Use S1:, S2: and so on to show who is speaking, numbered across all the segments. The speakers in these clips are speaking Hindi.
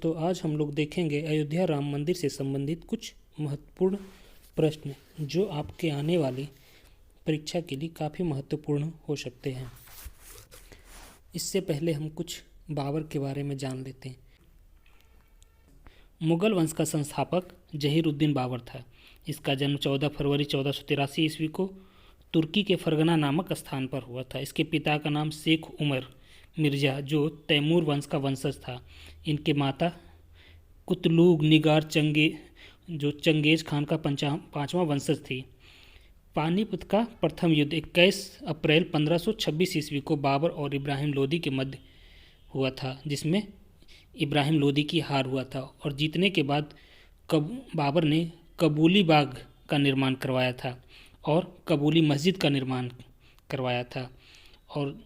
S1: तो आज हम लोग देखेंगे अयोध्या राम मंदिर से संबंधित कुछ महत्वपूर्ण प्रश्न जो आपके आने वाली परीक्षा के लिए काफ़ी महत्वपूर्ण हो सकते हैं। इससे पहले हम कुछ बाबर के बारे में जान लेते हैं। मुगल वंश का संस्थापक जहीरुद्दीन बाबर था। इसका जन्म 14 फरवरी 1483 ईस्वी को तुर्की के फरगना नामक स्थान पर हुआ था। इसके पिता का नाम शेख उमर मिर्जा जो तैमूर वंश का वंशज था। इनके माता कुतलुग निगार चंगेज खान का पांचवा वंशज थी। पानीपत का प्रथम युद्ध 21 अप्रैल 1526 ईस्वी को बाबर और इब्राहिम लोदी के मध्य हुआ था, जिसमें इब्राहिम लोदी की हार हुआ था और जीतने के बाद बाबर ने कबूली बाग का निर्माण करवाया था और कबूली मस्जिद का निर्माण करवाया था। और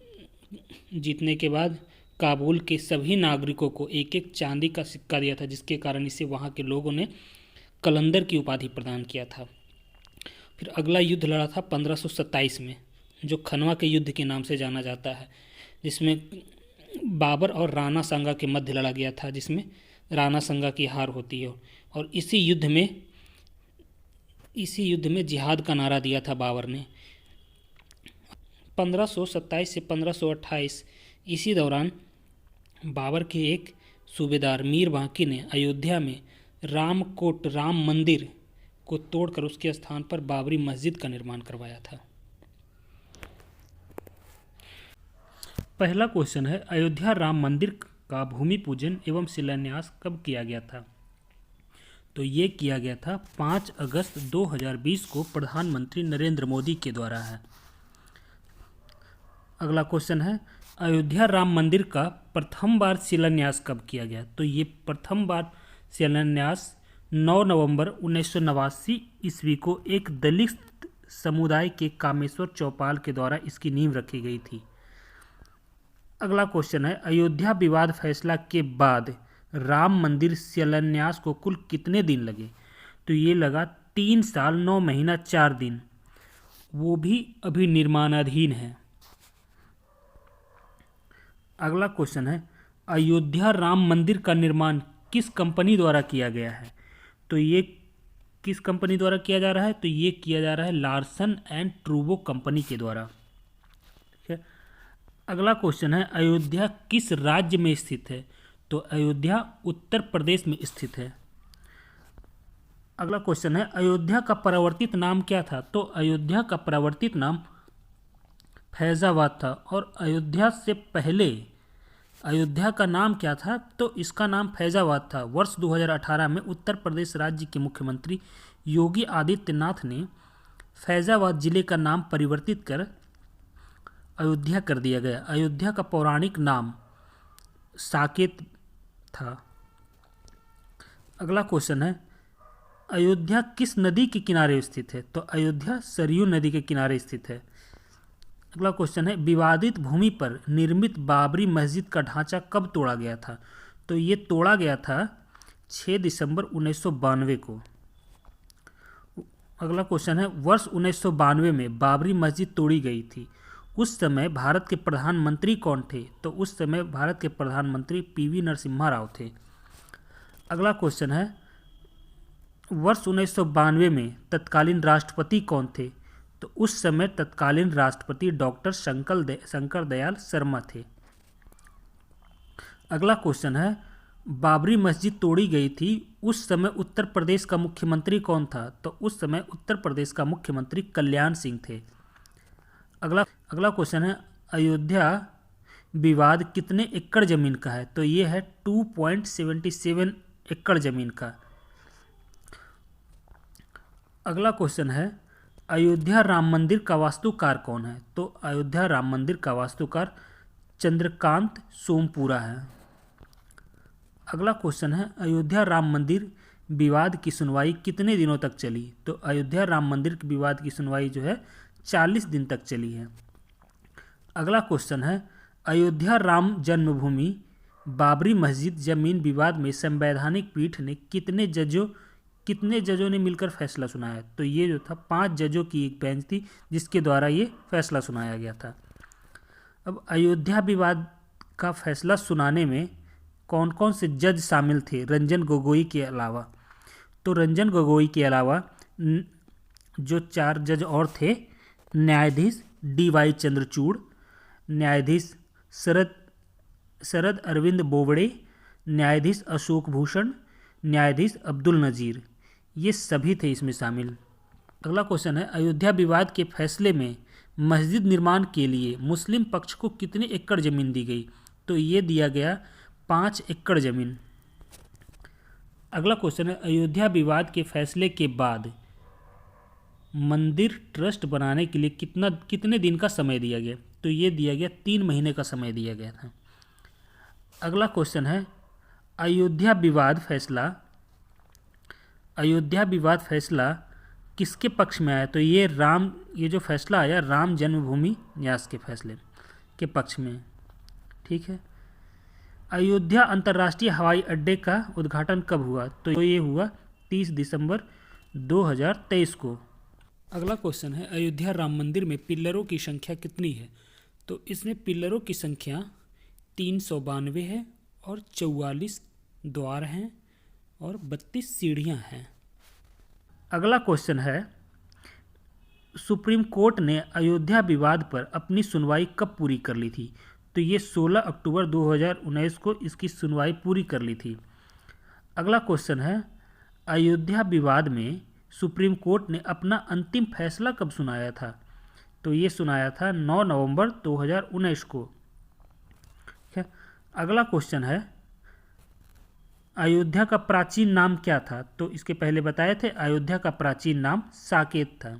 S1: जीतने के बाद काबुल के सभी नागरिकों को एक एक चांदी का सिक्का दिया था, जिसके कारण इसे वहाँ के लोगों ने कलंदर की उपाधि प्रदान किया था। फिर अगला युद्ध लड़ा था 1527 में, जो खनवा के युद्ध के नाम से जाना जाता है, जिसमें बाबर और राणा सांगा के मध्य लड़ा गया था, जिसमें राणा सांगा की हार होती है। और इसी युद्ध में जिहाद का नारा दिया था बाबर ने। 1527 से 1528 इसी दौरान बाबर के एक सूबेदार मीर बांकी ने अयोध्या में रामकोट राम मंदिर को तोड़कर उसके स्थान पर बाबरी मस्जिद का निर्माण करवाया था। पहला क्वेश्चन है, अयोध्या राम मंदिर का भूमि पूजन एवं शिलान्यास कब किया गया था? तो ये किया गया था 5 अगस्त 2020 को प्रधानमंत्री नरेंद्र मोदी के द्वारा है। अगला क्वेश्चन है, अयोध्या राम मंदिर का प्रथम बार शिलान्यास कब किया गया? तो ये प्रथम बार शिलान्यास 9 नवंबर 1989 ईस्वी को एक दलित समुदाय के कामेश्वर चौपाल के द्वारा इसकी नींव रखी गई थी। अगला क्वेश्चन है, अयोध्या विवाद फैसला के बाद राम मंदिर शिलान्यास को कुल कितने दिन लगे? तो ये लगा 3 साल 9 महीना 4 दिन, वो भी अभी निर्माणाधीन है। अगला क्वेश्चन है, अयोध्या राम मंदिर का निर्माण किस कंपनी द्वारा किया गया है? तो ये किस कंपनी द्वारा किया जा रहा है? तो ये किया जा रहा है लार्सन एंड ट्रूबो कंपनी के द्वारा। ठीक है। अगला क्वेश्चन है, अयोध्या किस राज्य में स्थित है? तो अयोध्या उत्तर प्रदेश में स्थित है। अगला क्वेश्चन है, अयोध्या का परिवर्तित नाम क्या था? तो अयोध्या का परिवर्तित नाम फैजाबाद था। और अयोध्या से पहले अयोध्या का नाम क्या था? तो इसका नाम फैजाबाद था। वर्ष 2018 में उत्तर प्रदेश राज्य के मुख्यमंत्री योगी आदित्यनाथ ने फैजाबाद जिले का नाम परिवर्तित कर अयोध्या कर दिया गया। अयोध्या का पौराणिक नाम साकेत था। अगला क्वेश्चन है, अयोध्या किस नदी के किनारे स्थित है? तो अयोध्या सरयू नदी के किनारे स्थित है। अगला क्वेश्चन है, विवादित भूमि पर निर्मित बाबरी मस्जिद का ढांचा कब तोड़ा गया था? तो ये तोड़ा गया था 6 दिसंबर 1992 को। अगला क्वेश्चन है, वर्ष 1992 में बाबरी मस्जिद तोड़ी गई थी। उस समय भारत के प्रधानमंत्री कौन थे? तो उस समय भारत के प्रधानमंत्री पीवी नरसिम्हा राव थे। अगला क्वेश्चन है, वर्ष 1992 में तत्कालीन राष्ट्रपति कौन थे? तो उस समय तत्कालीन राष्ट्रपति डॉक्टर शंकर दयाल शर्मा थे। अगला क्वेश्चन है, बाबरी मस्जिद तोड़ी गई थी, उस समय उत्तर प्रदेश का मुख्यमंत्री कौन था? तो उस समय उत्तर प्रदेश का मुख्यमंत्री कल्याण सिंह थे। अगला क्वेश्चन है, अयोध्या विवाद कितने एकड़ जमीन का है? तो ये है 2.77 एकड़ जमीन का। अगला क्वेश्चन है, अयोध्या राम मंदिर का वास्तुकार कौन है? तो अयोध्या राम मंदिर का वास्तुकार चंद्रकांत सोमपुरा है। अगला क्वेश्चन है, अयोध्या राम मंदिर विवाद की सुनवाई कितने दिनों तक चली? तो अयोध्या राम मंदिर के विवाद की सुनवाई जो है 40 दिन तक चली है। अगला क्वेश्चन है, अयोध्या राम जन्मभूमि बाबरी मस्जिद जमीन विवाद में संवैधानिक पीठ ने कितने जजों ने मिलकर फैसला सुनाया? तो ये जो था 5 जजों की एक बेंच थी, जिसके द्वारा ये फैसला सुनाया गया था। अब अयोध्या विवाद का फैसला सुनाने में कौन कौन से जज शामिल थे रंजन गोगोई के अलावा? तो रंजन गोगोई के अलावा जो 4 जज और थे, न्यायाधीश DY चंद्रचूड़, न्यायाधीश शरद अरविंद बोबड़े, न्यायाधीश अशोक भूषण, न्यायाधीश अब्दुल नज़ीर, ये सभी थे इसमें शामिल। अगला क्वेश्चन है, अयोध्या विवाद के फैसले में मस्जिद निर्माण के लिए मुस्लिम पक्ष को कितने एकड़ ज़मीन दी गई? तो ये दिया गया 5 एकड़ ज़मीन। अगला क्वेश्चन है, अयोध्या विवाद के फैसले के बाद मंदिर ट्रस्ट बनाने के लिए कितने दिन का समय दिया गया? तो ये दिया गया 3 महीने का समय दिया गया था। अगला क्वेश्चन है, अयोध्या विवाद फैसला किसके पक्ष में आया? तो ये जो फैसला आया राम जन्मभूमि न्यास के फैसले के पक्ष में। ठीक है। अयोध्या अंतर्राष्ट्रीय हवाई अड्डे का उद्घाटन कब हुआ? तो ये हुआ 30 दिसंबर 2023 को। अगला क्वेश्चन है, अयोध्या राम मंदिर में पिल्लरों की संख्या कितनी है? तो इसमें पिल्लरों की संख्या 392 है और 44 द्वार हैं और 32 सीढ़ियां हैं। अगला क्वेश्चन है, सुप्रीम कोर्ट ने अयोध्या विवाद पर अपनी सुनवाई कब पूरी कर ली थी? तो ये 16 अक्टूबर 2019 को इसकी सुनवाई पूरी कर ली थी। अगला क्वेश्चन है, अयोध्या विवाद में सुप्रीम कोर्ट ने अपना अंतिम फैसला कब सुनाया था? तो ये सुनाया था 9 नवंबर 2019 को। ठीक है। अगला क्वेश्चन है, अयोध्या का प्राचीन नाम क्या था? तो इसके पहले बताए थे, अयोध्या का प्राचीन नाम साकेत था।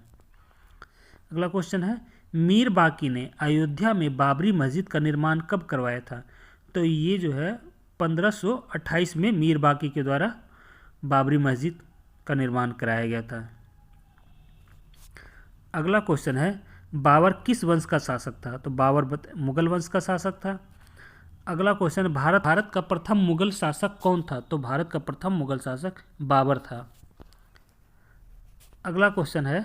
S1: अगला क्वेश्चन है, मीर बाकी ने अयोध्या में बाबरी मस्जिद का निर्माण कब करवाया था? तो ये जो है 1528 में मीर बाकी के द्वारा बाबरी मस्जिद का निर्माण कराया गया था। अगला क्वेश्चन है, बाबर किस वंश का शासक था? तो बाबर मुगल वंश का शासक था। अगला क्वेश्चन, भारत का प्रथम मुगल शासक कौन था? तो भारत का प्रथम मुगल शासक बाबर था। अगला क्वेश्चन है,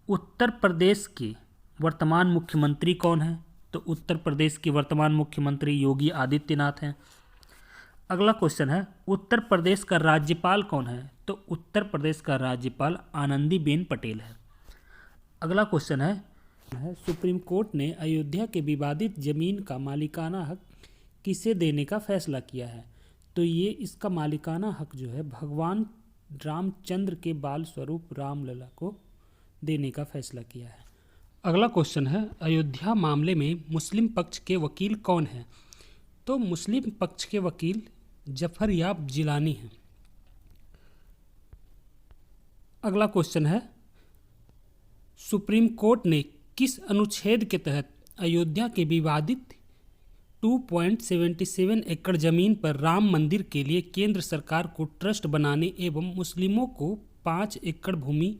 S1: उत्तर प्रदेश के वर्तमान मुख्यमंत्री कौन है? तो उत्तर प्रदेश के वर्तमान मुख्यमंत्री योगी आदित्यनाथ हैं। अगला क्वेश्चन है, उत्तर प्रदेश का राज्यपाल कौन है? तो उत्तर प्रदेश का राज्यपाल आनंदीबेन पटेल है। अगला क्वेश्चन है, सुप्रीम कोर्ट ने अयोध्या के विवादित जमीन का मालिकाना हक किसे देने का फैसला किया है? तो ये इसका मालिकाना हक जो है भगवान रामचंद्र के बाल स्वरूप रामलला को देने का फैसला किया है। अगला क्वेश्चन है, अयोध्या मामले में मुस्लिम पक्ष के वकील कौन हैं? तो मुस्लिम पक्ष के वकील जफर याब जिलानी हैं। अगला क्वेश्चन है, सुप्रीम कोर्ट ने किस अनुच्छेद के तहत अयोध्या के विवादित 2.77 एकड़ जमीन पर राम मंदिर के लिए केंद्र सरकार को ट्रस्ट बनाने एवं मुस्लिमों को 5 एकड़ भूमि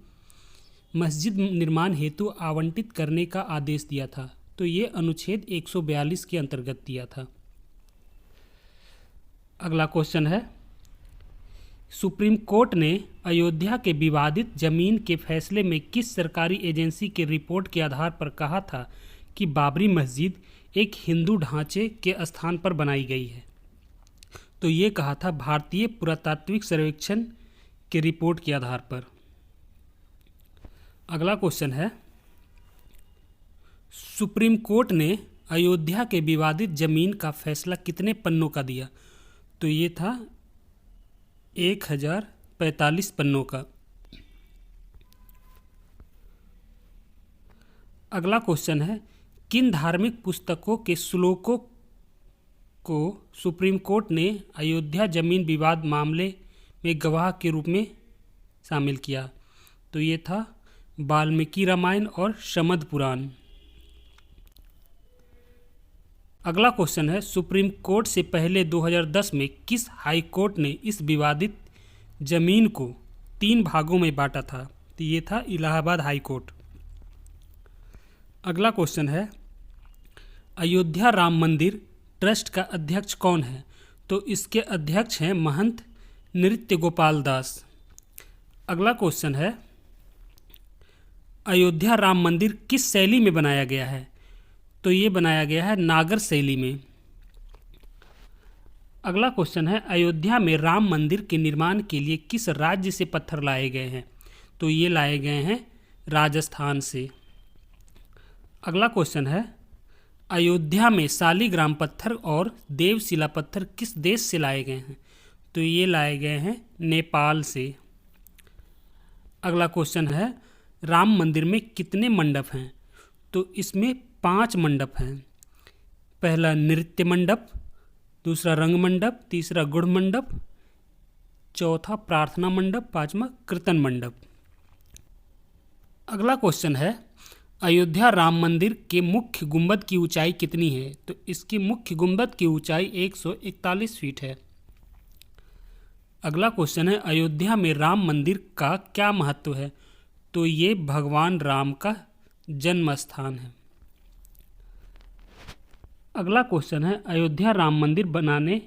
S1: मस्जिद निर्माण हेतु आवंटित करने का आदेश दिया था? तो ये अनुच्छेद 142 के अंतर्गत दिया था। अगला क्वेश्चन है, सुप्रीम कोर्ट ने अयोध्या के विवादित जमीन के फैसले में किस सरकारी एजेंसी के रिपोर्ट के आधार पर कहा था कि बाबरी मस्जिद एक हिंदू ढांचे के स्थान पर बनाई गई है? तो ये कहा था भारतीय पुरातात्विक सर्वेक्षण के रिपोर्ट के आधार पर। अगला क्वेश्चन है, सुप्रीम कोर्ट ने अयोध्या के विवादित जमीन का फैसला कितने पन्नों का दिया? तो ये था 1045 पन्नों का। अगला क्वेश्चन है, किन धार्मिक पुस्तकों के श्लोकों को सुप्रीम कोर्ट ने अयोध्या जमीन विवाद मामले में गवाह के रूप में शामिल किया? तो ये था वाल्मीकि रामायण और शमद पुराण। अगला क्वेश्चन है, सुप्रीम कोर्ट से पहले 2010 में किस हाई कोर्ट ने इस विवादित जमीन को 3 भागों में बांटा था? तो ये था इलाहाबाद हाई कोर्ट। अगला क्वेश्चन है, अयोध्या राम मंदिर ट्रस्ट का अध्यक्ष कौन है? तो इसके अध्यक्ष हैं महंत नृत्य गोपाल दास। अगला क्वेश्चन है, अयोध्या राम मंदिर किस शैली में बनाया गया है? तो ये बनाया गया है नागर शैली में। अगला क्वेश्चन है, अयोध्या में राम मंदिर के निर्माण के लिए किस राज्य से पत्थर लाए गए हैं? तो ये लाए गए हैं राजस्थान से। अगला क्वेश्चन है, अयोध्या में शालिग्राम पत्थर और देवशिला पत्थर किस देश से लाए गए हैं? तो ये लाए गए हैं नेपाल से। अगला क्वेश्चन है, राम मंदिर में कितने मंडप हैं? तो इसमें 5 मंडप हैं। पहला नृत्य मंडप, दूसरा रंग मंडप, तीसरा गुड़ मंडप, चौथा प्रार्थना मंडप, 5वां कीर्तन मंडप। अगला क्वेश्चन है, अयोध्या राम मंदिर के मुख्य गुंबद की ऊंचाई कितनी है? तो इसकी मुख्य गुंबद की ऊंचाई 141 फीट है। अगला क्वेश्चन है, अयोध्या में राम मंदिर का क्या महत्व है? तो ये भगवान राम का जन्म स्थान है। अगला क्वेश्चन है, अयोध्या राम मंदिर बनाने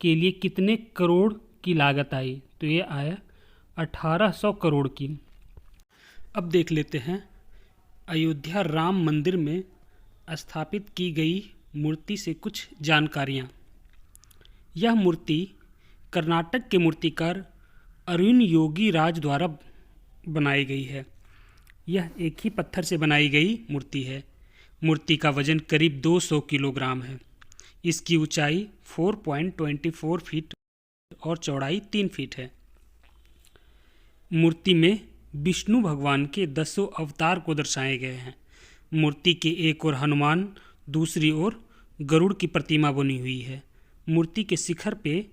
S1: के लिए कितने करोड़ की लागत आई? तो ये आया 1800 करोड़ की। अब देख लेते हैं अयोध्या राम मंदिर में स्थापित की गई मूर्ति से कुछ जानकारियाँ। यह मूर्ति कर्नाटक के मूर्तिकार अरुण योगी राज द्वारा बनाई गई है। यह एक ही पत्थर से बनाई गई मूर्ति है। मूर्ति का वजन करीब 200 किलोग्राम है। इसकी ऊंचाई 4.24 फीट और चौड़ाई 3 फीट है। मूर्ति में विष्णु भगवान के 10 अवतार को दर्शाए गए हैं। मूर्ति के एक ओर हनुमान, दूसरी ओर गरुड़ की प्रतिमा बनी हुई है। मूर्ति के शिखर पे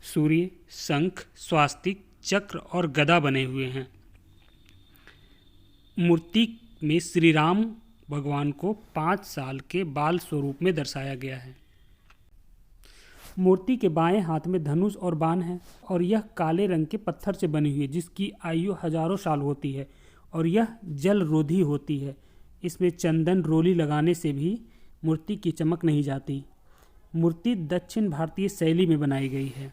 S1: सूर्य, शंख, स्वास्तिक, चक्र और गदा बने हुए हैं। मूर्ति में श्री राम भगवान को 5 साल के बाल स्वरूप में दर्शाया गया है। मूर्ति के बाएं हाथ में धनुष और बाण है और यह काले रंग के पत्थर से बनी हुई है जिसकी आयु हजारों साल होती है और यह जल रोधी होती है। इसमें चंदन रोली लगाने से भी मूर्ति की चमक नहीं जाती। मूर्ति दक्षिण भारतीय शैली में बनाई गई है।